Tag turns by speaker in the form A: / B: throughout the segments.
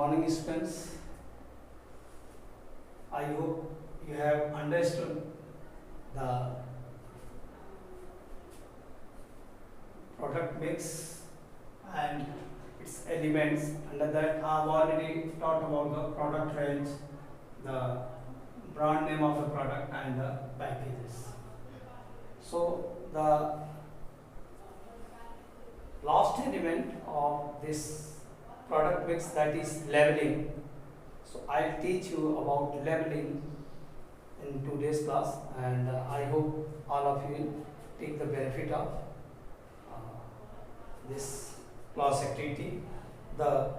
A: morning, students. I hope you have understood the product mix and its elements. Under that, I have already talked about the product range, the brand name of the product, and the packages. So, the last element of this product mix, that is labeling. So I'll teach you about labeling in today's class, and I hope all of you will take the benefit of this class activity. The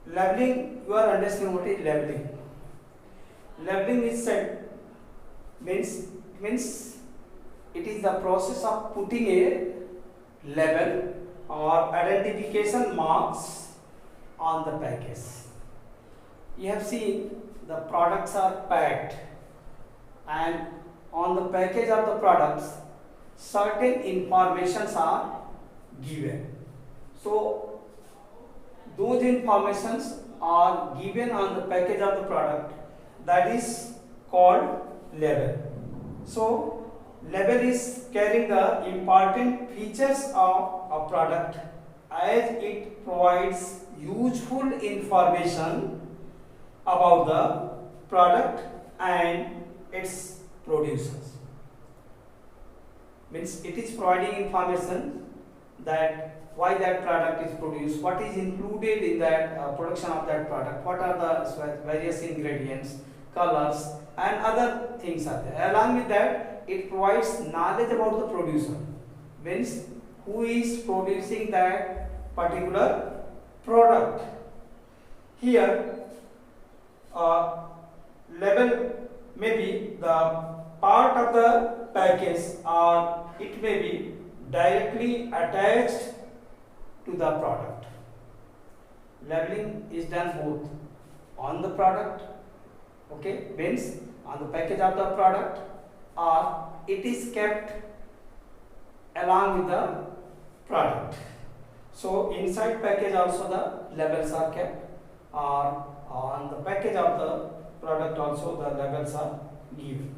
A: labeling, you are understanding what is labeling. Labeling is said means it is the process of putting a label or identification marks on the package. You have seen the products are packed, and on the package of the products certain informations are given. So those informations are given on the package of the product, that is called label. So label is carrying the important features of a product, as it provides useful information about the product and its producers. Means it is providing information that why that product is produced, what is included in that production of that product, what are the various ingredients, colors, and other things are there. Along with that, it provides knowledge about the producer, means who is producing that particular product. Here, label may be the part of the package, or it may be directly attached to the product. Labeling is done both on the product, okay, means on the package of the product, or it is kept along with the product. So inside package also the labels are kept, or on the package of the product also the labels are given.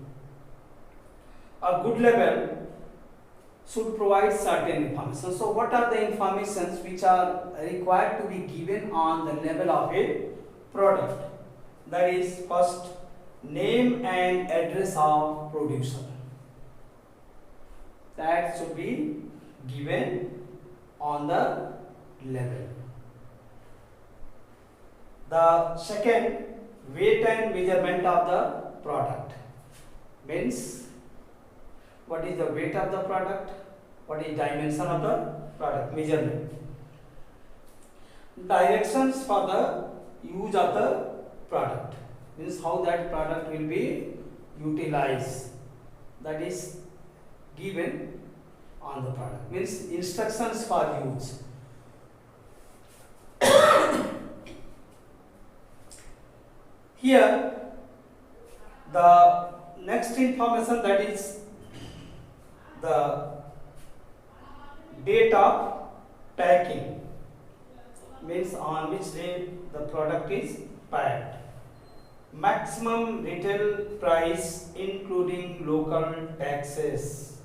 A: A good label should provide certain information. So what are the informations which are required to be given on the label of a product? That is, first, name and address of producer. That should be given on the label. The second, weight and measurement of the product. Means what is the weight of the product, what is dimension of the product, measurement. Directions for the use of the product, means how that product will be utilized, that is given on the product, means instructions for use. Here the next information, that is the date of packing, means on which day the product is packed. Maximum retail price including local taxes.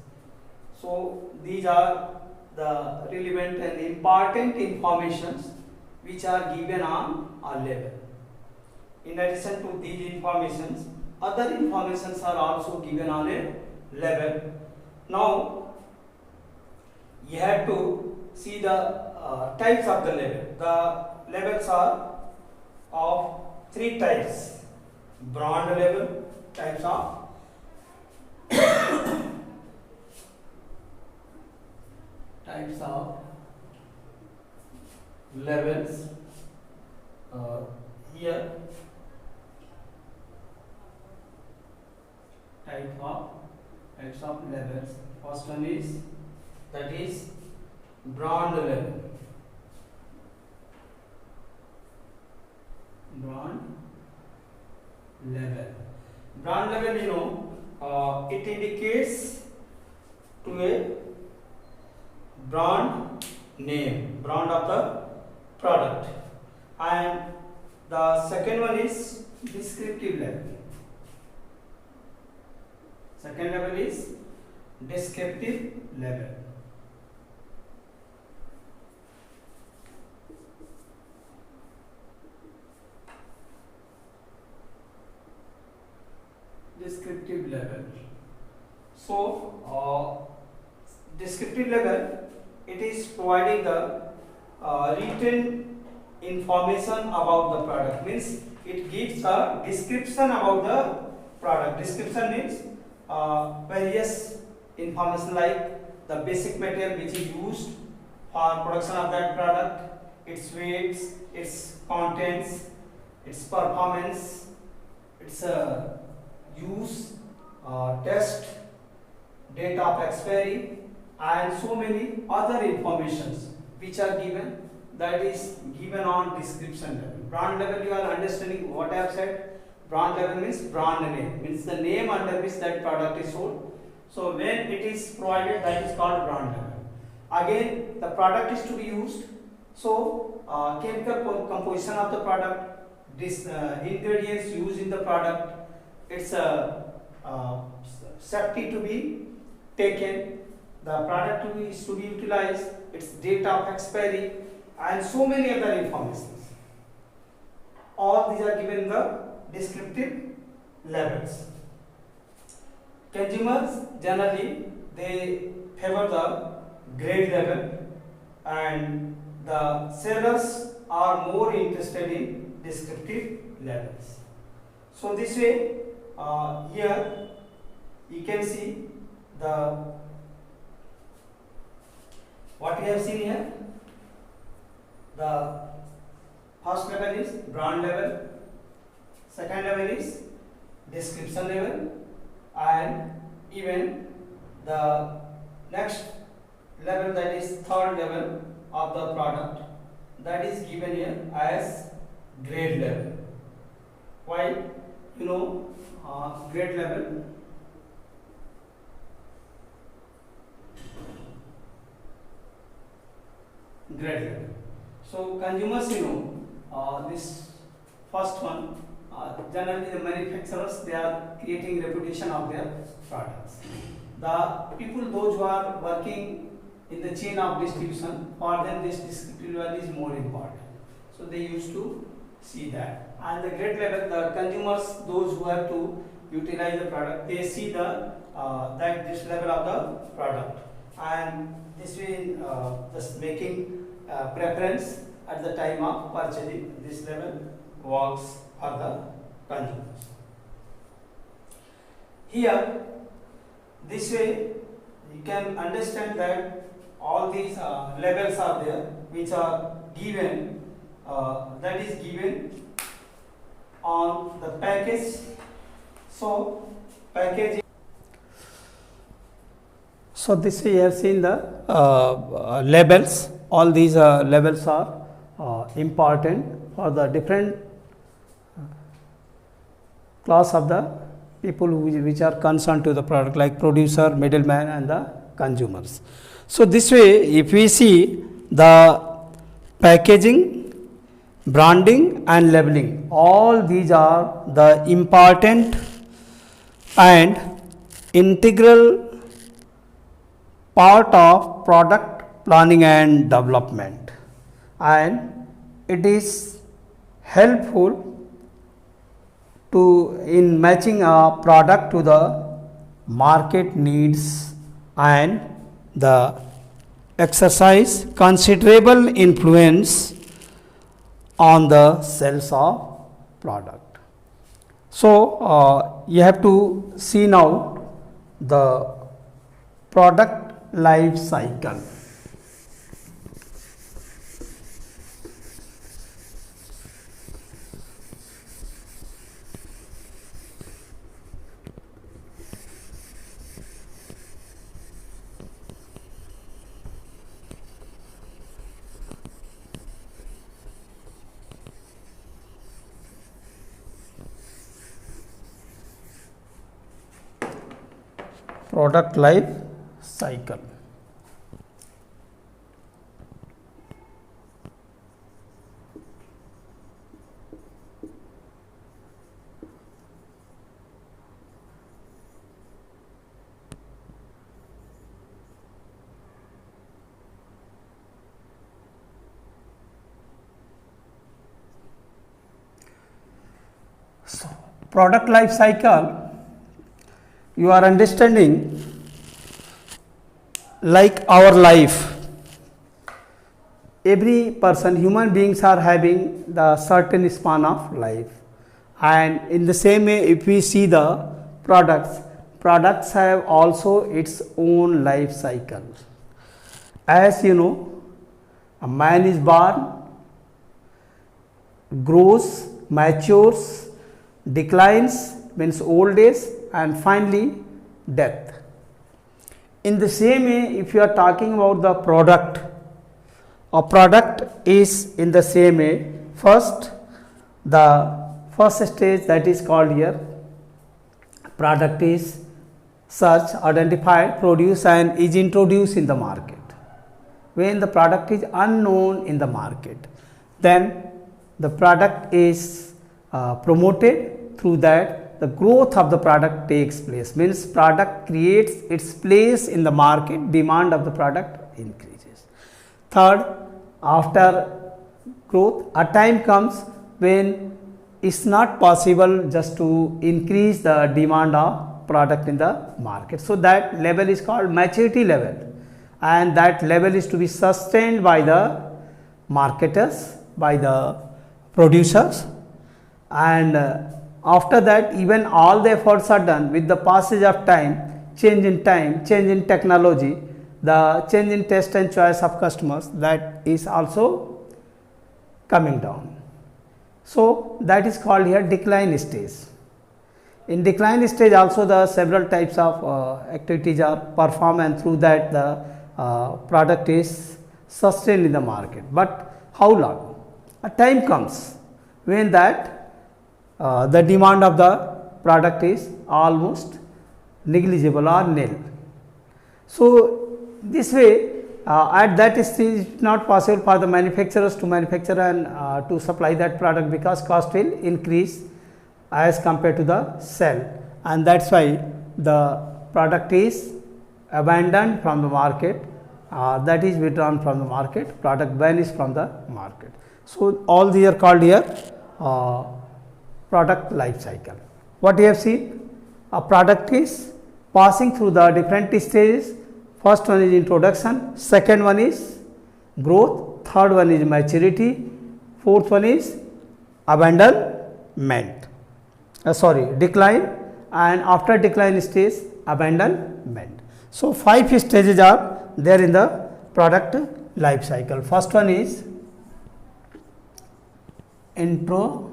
A: So these are the relevant and important informations which are given on a label. In addition to these informations, other informations are also given on a label. Now you have to see the types of the label. The labels are of three types. Brand label, types of types of labels. Here types of labels. First one is, that is brand label. Brand label. Brand label, you know, it indicates to a brand name, brand of the product, and The second one is descriptive level. Second level is descriptive level. Descriptive level. So, descriptive level, it is providing the written information about the product. Means it gives a description about the product. Description means various information like the basic material which is used for production of that product, its weights, its contents, its performance, its use, test, date of expiry, and so many other informations which are given, that is given on description level. Brand level, you are understanding what I have said. Brand level means brand name, means the name under which that product is sold. So when it is provided, that is called brand level. Again, the product is to be used. So chemical composition of the product, this ingredients used in the product, its safety to be taken, the product is to be utilized, its date of expiry, and so many other informations. All these are given in the descriptive levels. Consumers generally they favor the grade level, and the sellers are more interested in descriptive levels. So this way, here you can see the what we have seen here. The first level is brand level, second level is description level, and even the next level, that is third level of the product, that is given here as grade level. Why? You know, grade level, grade level. So consumers, you know, this first one, generally the manufacturers, they are creating reputation of their products. The people, those who are working in the chain of distribution, for them this descriptive level is more important. So they used to see that. And the grade level, the consumers, those who have to utilize the product, they see the that this level of the product, and this will just making preference at the time of purchasing. This level works for the consumers. Here, this way you can understand that all these levels are there, which are given, that is given on the package. So packaging. So this way you have seen the labels. All these labels are important for the different class of the people which are concerned to the product, like producer, middleman, and the consumers. So this way, if we see the packaging, branding, and labeling, all these are the important and integral part of product planning and development, and it is helpful to in matching a product to the market needs, and the exercise considerable influence on the sales of product. So you have to see now the product life cycle. Product life cycle. Product life cycle, you are understanding like our life. Every person, human beings are having the certain span of life, and in the same way if we see the products have also its own life cycle. As you know, a man is born, grows, matures, declines, means old age, and finally death. In the same way, if you are talking about the product, a product is in the same way. First, the first stage, that is called here, product is searched, identified, produced, and is introduced in the market. When the product is unknown in the market, then the product is promoted. Through that, the growth of the product takes place, means product creates its place in the market, demand of the product increases. Third, after growth, a time comes when it's not possible just to increase the demand of product in the market. So that level is called maturity level, and that level is to be sustained by the marketers, by the producers, and after that, even all the efforts are done. With the passage of time, change in technology, the change in taste and choice of customers, that is also coming down. So that is called here decline stage. In decline stage also the several types of activities are performed, and through that the product is sustained in the market. But how long? A time comes when that the demand of the product is almost negligible or nil. So this way, at that stage, it is not possible for the manufacturers to manufacture and to supply that product, because cost will increase as compared to the sell, and that is why the product is abandoned from the market, that is withdrawn from the market, product vanishes from the market. So all these are called here product life cycle. What you have seen, a product is passing through the different stages. First one is introduction, second one is growth, third one is maturity, fourth one is abandonment, decline, and after decline stage, abandonment. So 5 stages are there in the product life cycle. First one is introduction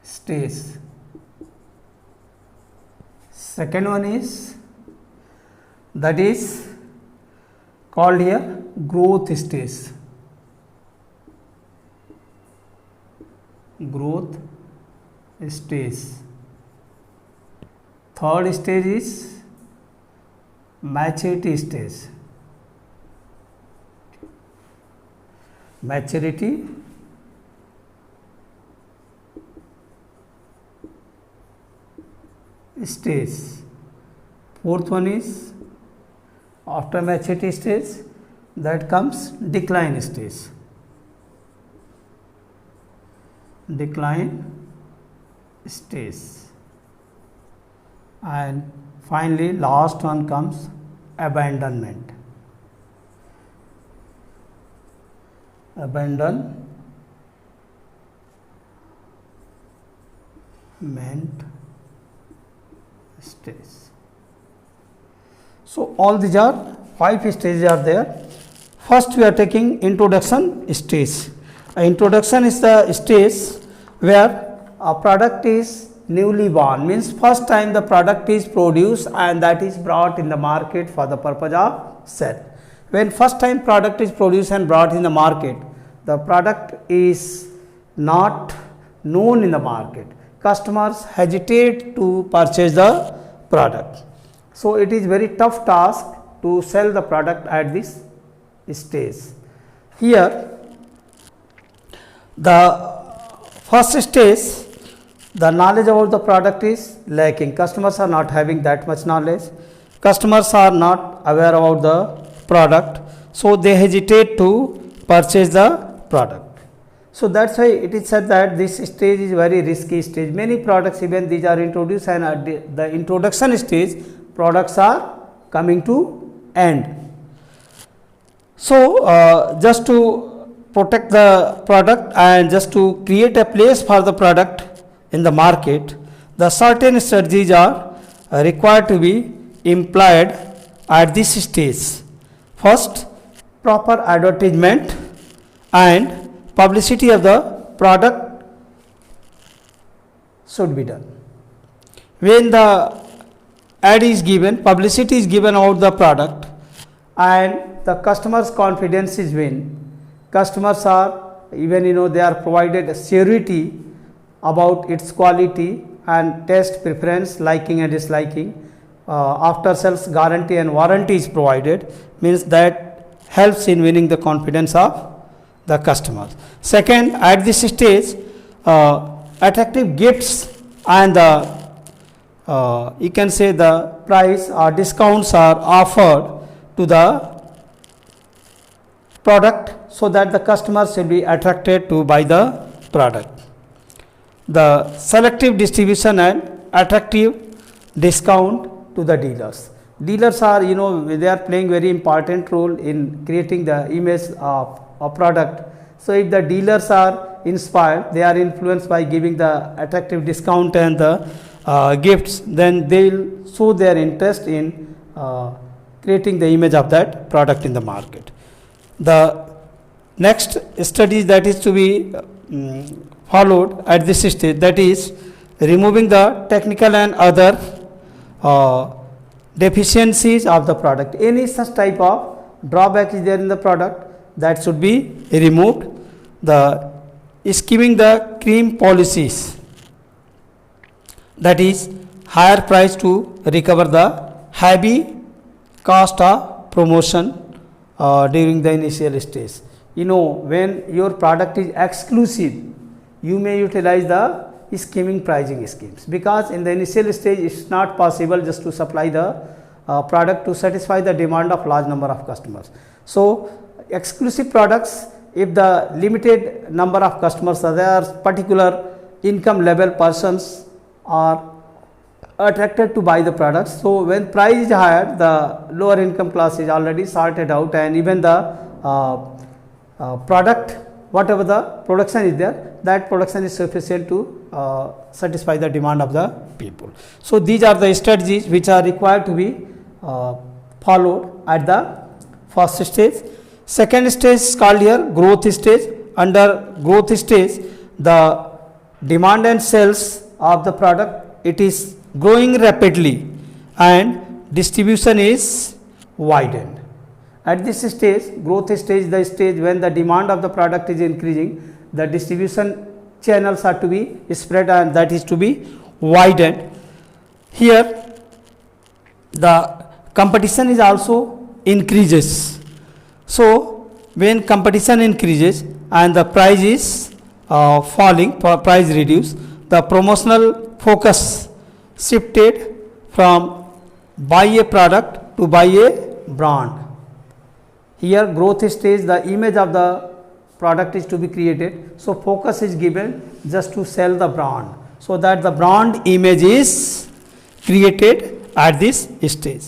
A: stage. Second one is, that is called here growth stage. Growth stage. Third stage is maturity stage. Maturity stage. Fourth one is, after maturity stage, that comes decline stage. Decline stage, and finally last one comes abandonment. Abandonment stage. So all these are 5 stages are there. First we are taking introduction stage. Introduction is the stage where a product is newly born, means first time the product is produced and that is brought in the market for the purpose of sale. When first time product is produced and brought in the market, the product is not known in the market. Customers hesitate to purchase the product. So it is very tough task to sell the product at this stage. Here the first stage, the knowledge about the product is lacking. Customers are not having that much knowledge. Customers are not aware about the product, so they hesitate to purchase the product. So that's why it is said that this stage is very risky stage. Many products, even these are introduced, and at the introduction stage products are coming to end. So just to protect the product and just to create a place for the product in the market, the certain strategies are required to be employed at this stage. First, proper advertisement and publicity of the product should be done. When the ad is given, publicity is given about the product, and the customer's confidence is win. Customers are, even they are provided surety about its quality and taste preference, liking and disliking. After sales guarantee and warranty is provided, means that helps in winning the confidence of the customers. Second, at this stage, attractive gifts and the you can say the price or discounts are offered to the product, so that the customers will be attracted to buy the product. The selective distribution and attractive discount to the dealers. Dealers are, they are playing very important role in creating the image of a product. So if the dealers are inspired, they are influenced by giving the attractive discount and the gifts, then they will show their interest in creating the image of that product in the market. The next study that is to be followed at this stage, that is removing the technical and other deficiencies of the product. Any such type of drawback is there in the product, that should be removed. The skimming the cream policies, that is higher price to recover the heavy cost of promotion during the initial stage. When your product is exclusive, you may utilize the skimming pricing schemes, because in the initial stage it's not possible just to supply the product to satisfy the demand of large number of customers. So exclusive products, if the limited number of customers are there, particular income level persons are attracted to buy the products. So when price is higher, the lower income class is already sorted out, and even the product, whatever the production is there, that production is sufficient to satisfy the demand of the people. So these are the strategies which are required to be followed at the first stage. Second stage is called here growth stage. Under growth stage, the demand and sales of the product, it is growing rapidly and distribution is widened. At this stage, growth stage, the stage when the demand of the product is increasing, the distribution channels are to be spread and that is to be widened. Here the competition is also increases. So when competition increases and the price is falling, price reduce, the promotional focus shifted from buy a product to buy a brand. Here growth stage, the image of the product is to be created, so focus is given just to sell the brand, so that the brand image is created at this stage.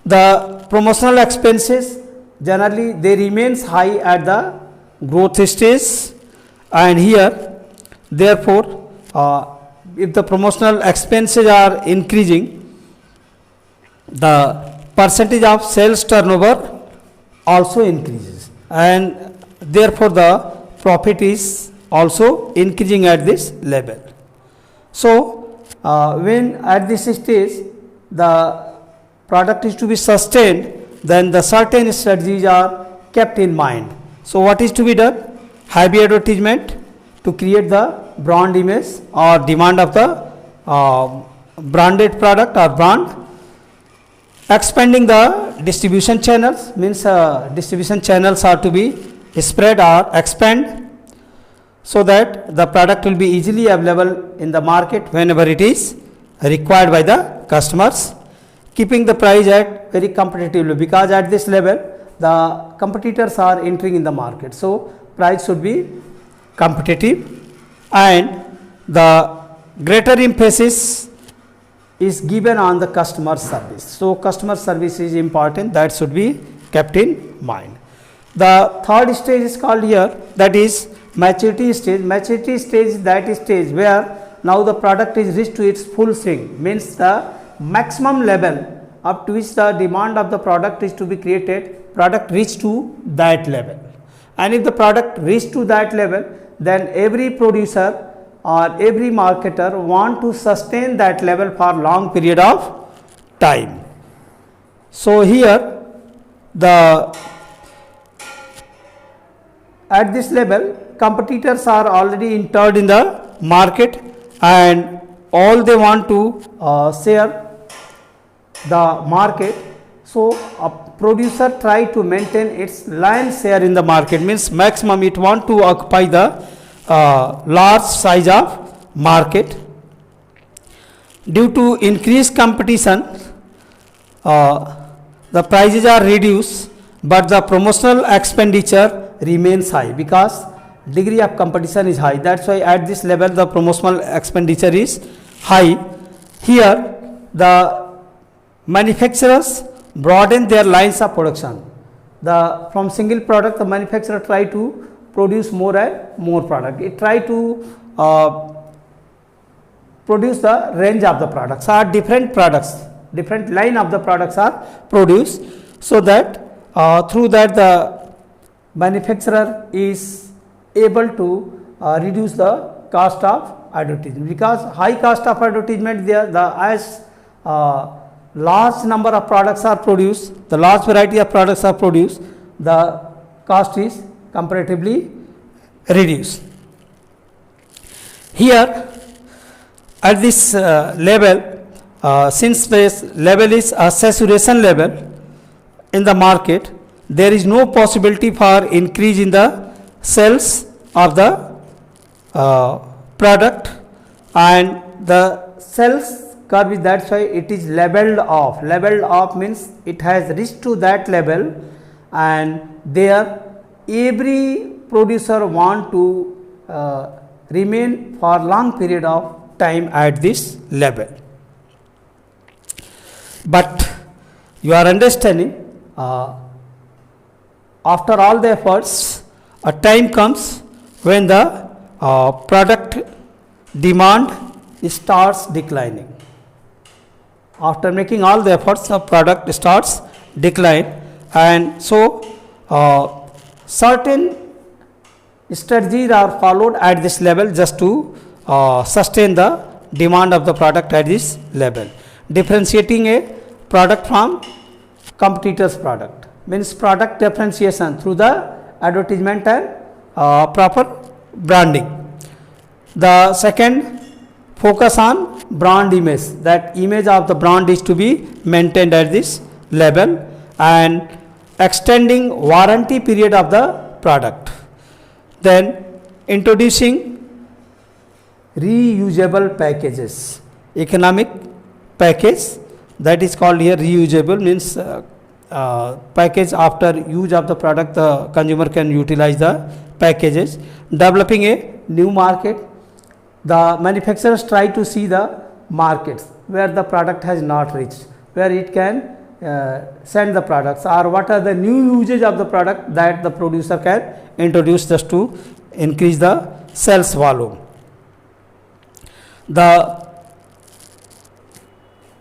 A: The promotional expenses, generally they remains high at the growth stage, and here therefore if the promotional expenses are increasing, the percentage of sales turnover also increases, and therefore the profit is also increasing at this level. So when at this stage the product is to be sustained, then the certain strategies are kept in mind. So what is to be done? Heavy advertisement to create the brand image or demand of the branded product or brand. Expanding the distribution channels, means distribution channels are to be spread or expand, so that the product will be easily available in the market whenever it is required by the customers. keeping the price at very competitively, because at this level the competitors are entering in the market. So price should be competitive, and the greater emphasis is given on the customer service. So customer service is important, that should be kept in mind. The third stage is called here, that is maturity stage. Maturity stage is that stage where now the product is reached to its full swing, means the maximum level up to which the demand of the product is to be created, product reach to that level. And if the product reach to that level, then every producer or every marketer want to sustain that level for long period of time. So here at this level competitors are already entered in the market, and all they want to share the market. So a producer try to maintain its lion's share in the market, means maximum it want to occupy the large size of market. Due to increased competition, the prices are reduced, but the promotional expenditure remains high, because degree of competition is high. That's why at this level the promotional expenditure is high. Here the manufacturers broaden their lines of production. From single product the manufacturer try to produce more and more product. It try to produce the range of the products, or different products, different line of the products are produced, so that through that the manufacturer is able to reduce the cost of advertisement, because high cost of advertisement there, as large number of products are produced, the large variety of products are produced, the cost is comparatively reduced. Here at this level, since this level is a saturation level in the market, there is no possibility for increase in the sales of the product, and the sales curve is, that's why it is leveled off. Leveled off means it has reached to that level, and there every producer want to remain for long period of time at this level. But you are understanding, after all the efforts, a time comes when the product demand starts declining. After making all the efforts, the product starts decline, and so certain strategies are followed at this level just to sustain the demand of the product at this level. Differentiating a product from competitor's product means product differentiation through the advertisement and proper branding. The second, focus on brand image, that image of the brand is to be maintained at this level, and extending warranty period of the product. Then introducing reusable packages, economic package, that is called here reusable, means package after use of the product the consumer can utilize the packages. Developing a new market, the manufacturers try to see the markets where the product has not reached, where it can send the products, or what are the new usage of the product that the producer can introduce just to increase the sales volume.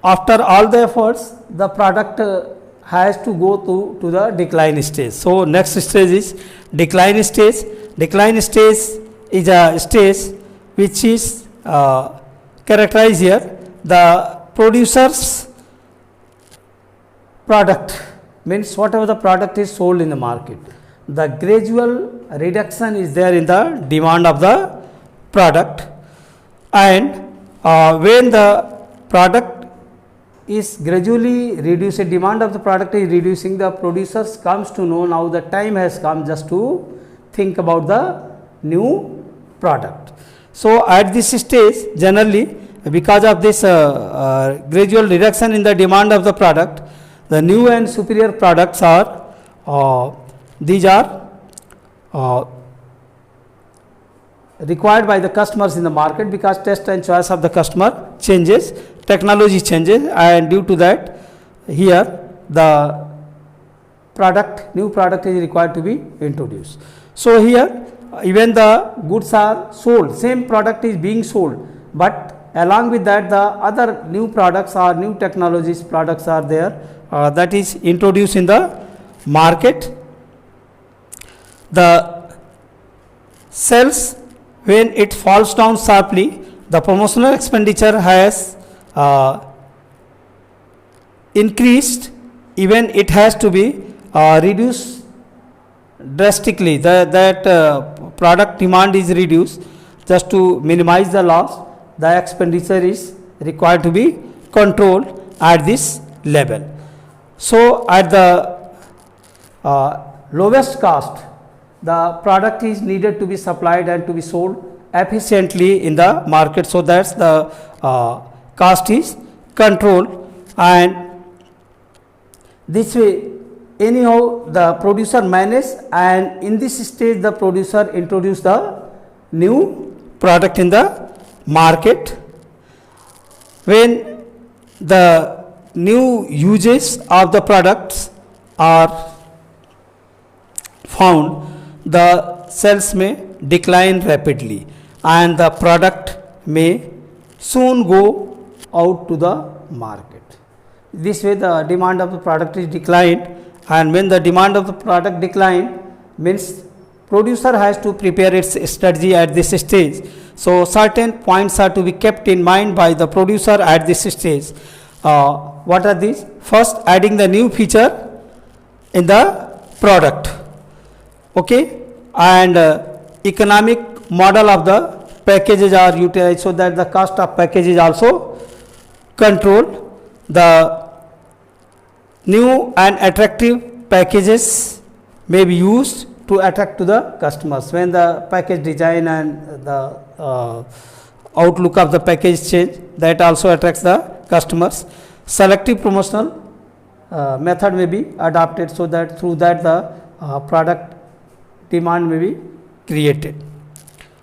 A: After all the efforts, the product has to go to the decline stage. So next stage is decline stage. Decline stage is a stage which is characterized here. The producer's product means whatever the product is sold in the market, the gradual reduction is there in the demand of the product, and when the product is gradually reducing, demand of the product is reducing, the producers comes to know now the time has come just to think about the new product. So at this stage generally because of this gradual reduction in the demand of the product, the new and superior products are these are required by the customers in the market, because taste and choice of the customer changes, technology changes, and due to that here the new product is required to be introduced. So here even the goods are sold, same product is being sold, but along with that the other new products or new technologies products are there, that is introduced in the market. The sales, when it falls down sharply, the promotional expenditure has increased, even it has to be reduced drastically. That product demand is reduced, just to minimize the loss, the expenditure is required to be controlled at this level. So at the lowest cost, the product is needed to be supplied and to be sold efficiently in the market, so that's the cost is controlled, and this way anyhow the producer manages, and in this stage the producer introduce the new product in the market. When the new uses of the products are found, the sales may decline rapidly and the product may soon go out to the market. This way the demand of the product is declined, and when the demand of the product decline, means producer has to prepare its strategy at this stage. So certain points are to be kept in mind by the producer at this stage. What are these? First, adding the new feature in the product, okay, and economic model of the packages are utilized, so that the cost of package is also controlled. The new and attractive packages may be used to attract to the customers. When the package design and the outlook of the package change, that also attracts the customers. Selective promotional method may be adopted, so that through that the product demand may be created.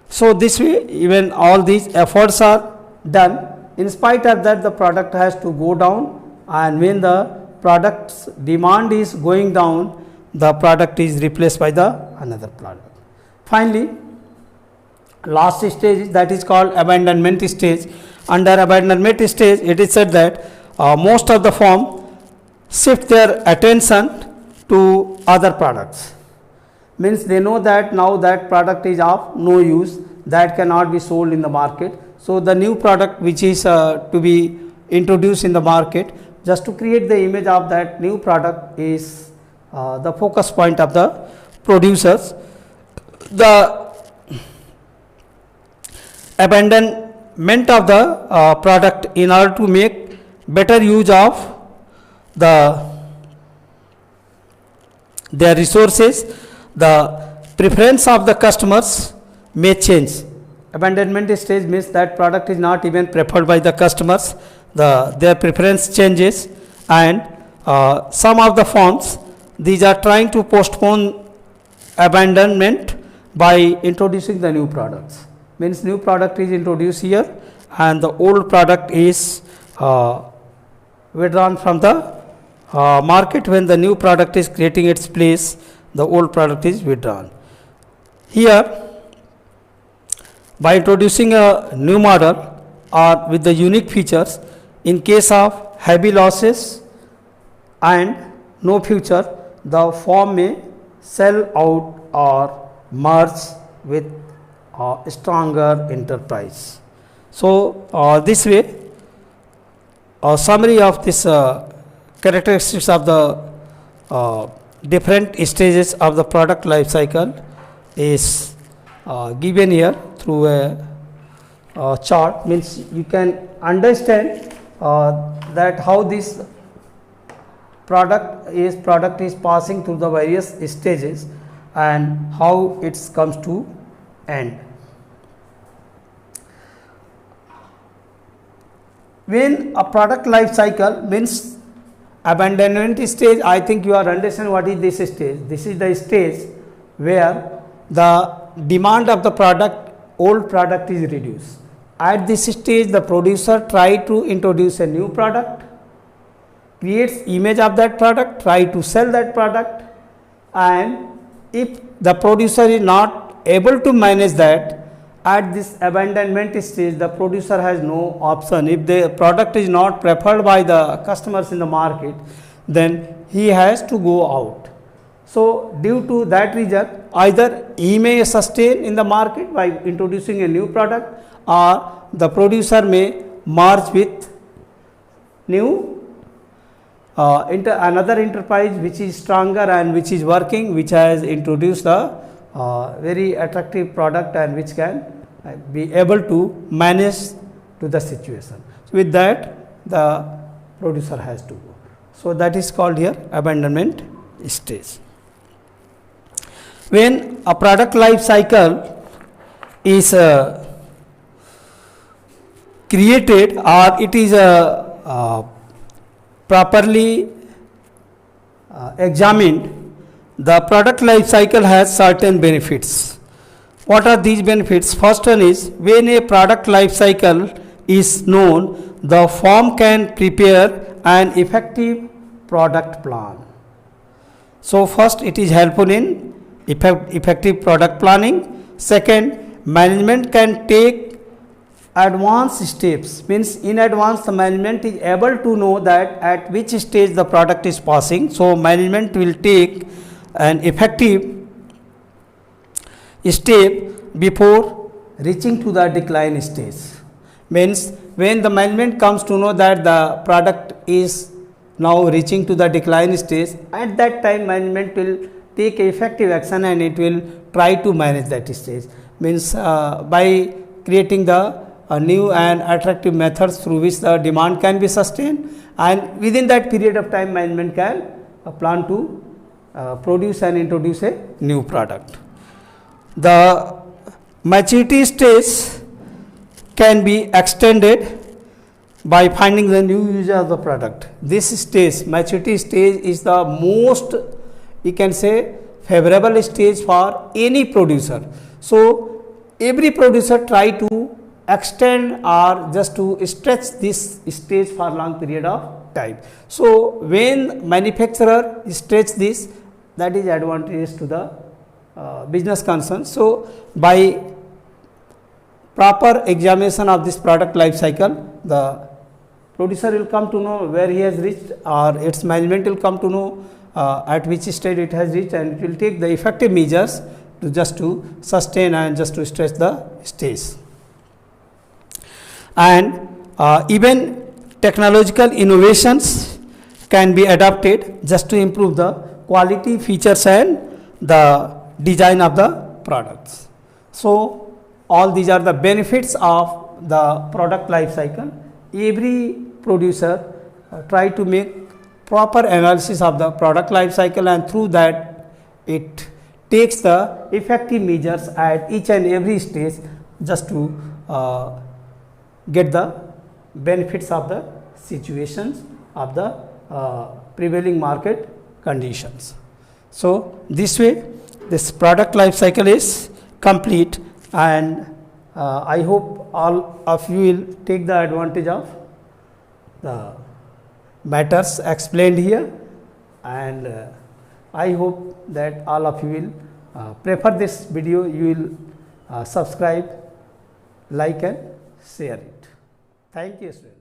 A: So this way even all these efforts are done. In spite of that, the product has to go down, and when the product's demand is going down, the product is replaced by the another product. Finally, last stage, that is called abandonment stage. Under abandonment stage, it is said that most of the firm shift their attention to other products. Means they know that now that product is of no use, that cannot be sold in the market. So the new product which is to be introduced in the market, just to create the image of that new product, is the focus point of the producers. The abandonment of the product in order to make better use of their resources, the preference of the customers may change. Abandonment stage means that product is not even preferred by the customers, their preference changes, and some of the firms, these are trying to postpone abandonment by introducing the new products. Means new product is introduced here and the old product is withdrawn from the market. When the new product is creating its place, the old product is withdrawn. Here, by introducing a new model or with the unique features, in case of heavy losses and no future, the firm may sell out or merge with a stronger enterprise. So this way, a summary of this characteristics of the different stages of the product life cycle is given here through a chart. Means you can understand that how this product is passing through the various stages and how it comes to end. when a product life cycle means abandonment stage, I think you are understanding what is this stage. This is the stage where the demand of the product, old product is reduced. At this stage, the producer try to introduce a new product, creates image of that product, try to sell that product, and if the producer is not able to manage that, at this abandonment stage, the producer has no option. If the product is not preferred by the customers in the market, then he has to go out. So, due to that reason, either he may sustain in the market by introducing a new product, or the producer may merge with new another enterprise which is stronger and which is working, which has introduced a very attractive product and which can be able to manage to the situation. So, with that, the producer has to go. So, that is called here abandonment stage. When a product life cycle is created or it is properly examined, the product life cycle has certain benefits. What are these benefits? First one is, when a product life cycle is known, the firm can prepare an effective product plan. So, first it is helpful in effective product planning. Second, management can take advanced steps, means in advance the management is able to know that at which stage the product is passing. So, management will take an effective step before reaching to the decline stage. Means when the management comes to know that the product is now reaching to the decline stage, at that time management will take effective action and it will try to manage that stage. Means by creating the new and attractive methods through which the demand can be sustained, and within that period of time management can plan to produce and introduce a new product. The maturity stage can be extended by finding the new user of the product. This stage, maturity stage, is the most, you can say, favorable stage for any producer. So, every producer try to extend or just to stretch this stage for long period of time. So, when manufacturer stretch this, that is advantageous to the business concern. So, by proper examination of this product life cycle, the producer will come to know where he has reached, or its management will come to know at which stage it has reached, and it will take the effective measures to just to sustain and just to stretch the stage. And even technological innovations can be adopted just to improve the quality, features and the design of the products. So, all these are the benefits of the product life cycle. Every producer try to make proper analysis of the product life cycle, and through that it takes the effective measures at each and every stage just to get the benefits of the situations of the prevailing market conditions. So, this way this product life cycle is complete, and I hope all of you will take the advantage of the matters explained here, and I hope that all of you will prefer this video, you will subscribe, like and share it. Thank you, students.